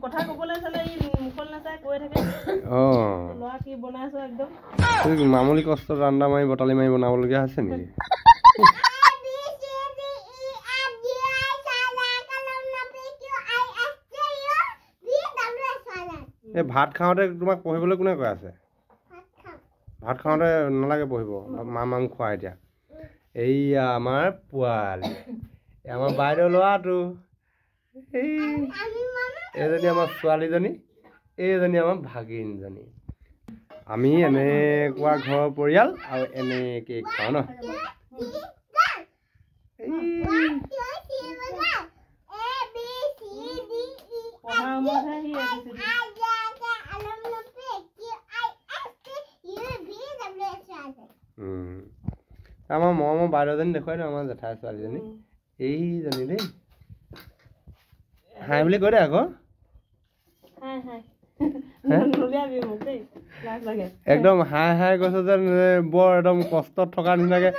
কথা কবলৈ চালে মুখল নাচাই কৈ থাকে লৰা কি বনাইছো একদম মামুলি কষ্ট ৰান্দা মাৰি বটালি মাৰি বনাবলগীয়া হৈছে নেকি এই ভাত খাওঁতে তোমাক পঢ়িবলৈ কোনে কৈ আছে ভাত খাওঁতে নালাগে পঢ়িব মাম খোৱা এতিয়া এইয়া আমাৰ পোৱালি আমাৰ বাইদেউ ল'ৰাটো এইজনী আমাৰ ছোৱালীজনী এইজনী আমাৰ ভাগিনজনী আমি এনেকুৱা ঘৰৰ পৰিয়াল আৰু এনেকৈ খাওঁ ন আমাৰ মৰমৰ বাইদেউজনী দেখুৱাই দিওঁ আমাৰ জেঠাই ছোৱালীজনী এইজনী দেই হাই বুলি কৈ দে আকৌ একদম হাই হাই কৈছ যে বৰ একদম কষ্টত থকা নিচিনাকে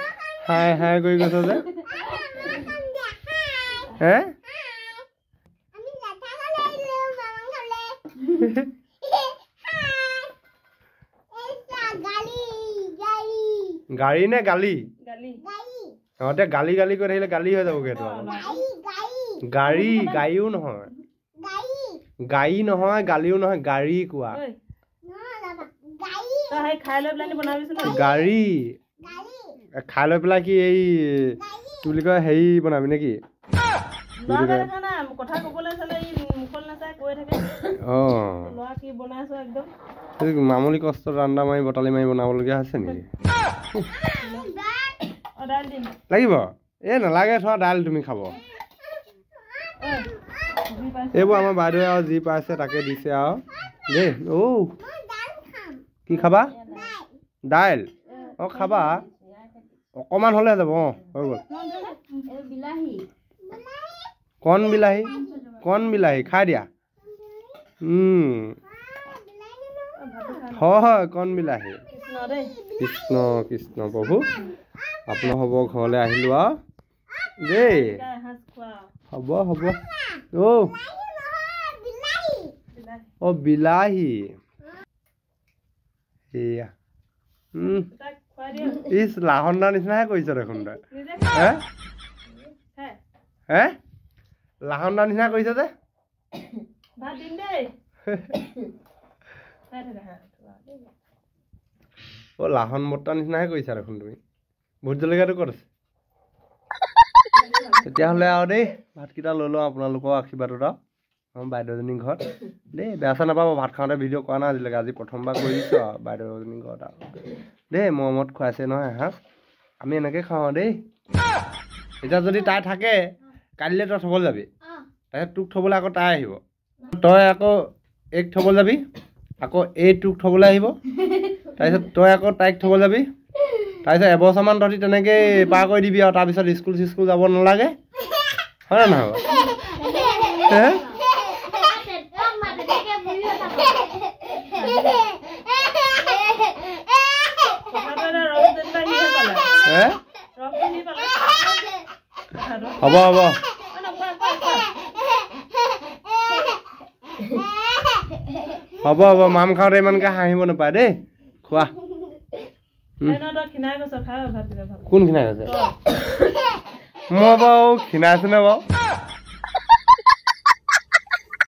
হাই হাই কৰি কৈছ যে হে গাড়ী নে গালি তহঁতে গালি গালি কৰি থাকিলে গালি হৈ যাবগৈ এইটো গাড়ী গাড়ীও নহয় গাড়ী নহয় গালিও নহয় গাড়ী কোৱা গাড়ী খাই লৈ পেলাই কি এই কি বুলি কয় হেৰি বনাবি নেকি কথা কবলৈ চালে মুখল নাচাই কৈ থাকে লৰা কি বনাইছো একদম মামুলি কষ্ট ৰান্দা মাৰি বটালি মাৰি বনাবলগীয়া হৈছে নেকি লাগিব এই নালাগে থোৱা দাইল তুমি খাব এইবোৰ আমাৰ বাইদেৱে আৰু যি পাইছে তাকে দিছে আৰু দেই কি খাবা দাইল খাবা অকণমান হ'লে যাব হৈ গ'ল কণ বিলাহী খাই দিয়া হয় কণ বিলাহী কৃষ্ণ কৃষ্ণ প্ৰভু আপোনাৰ হ'ব ঘৰলৈ আহিলোঁ আৰু দেই হ'ব হ'ব বিলাহী এয়া ইচ লাহনদাৰ নিচিনাহে কৰিছ দেখোন তই হে লাহনদাৰ নিচিনা কৰিছ যে লাহন বৰ্তাৰ নিচিনাহে কৰিছা দেখোন তুমি ভোট জলকীয়াটো ক'ত আছে তেতিয়াহ'লে আৰু দেই ভাতকেইটা লৈ লওঁ আপোনালোকৰ আশীৰ্বাদত আৰু আমাৰ বাইদেউজনীৰ ঘৰত দেই বেয়া চেয়া নাপাব ভাত খাওঁতে ভিডিঅ' কৰা নাই আজিলৈকে আজি প্ৰথমবাৰ কৰি দিছোঁ আৰু বাইদেউজনীৰ ঘৰত আৰু দেই মৰমত খুৱাইছে নহয় এসাঁজ আমি এনেকৈ খাওঁ দেই এতিয়া যদি তাই থাকে কালিলৈ তই থ'বলৈ যাবি তাৰপিছত তোক থ'বলৈ আকৌ তাই আহিব তই আকৌ এইক থ'বলৈ যাবি আকৌ এই তোক থ'বলৈ আহিব তাৰপিছত তই আকৌ তাইক থ'বলৈ যাবি তাৰপিছত এবছৰমান তহঁতি তেনেকৈ পাৰ কৰি দিবি আৰু তাৰপিছত স্কুল যাব নালাগে হয় নে নহয় হ'ব হ'ব হ'ব হ'ব মাম খাওঁতে ইমানকৈ হাঁহিব নাপায় দেই খোৱা কোন খিনাই গৈছে মই বাৰু খিনাইছোনে বাৰু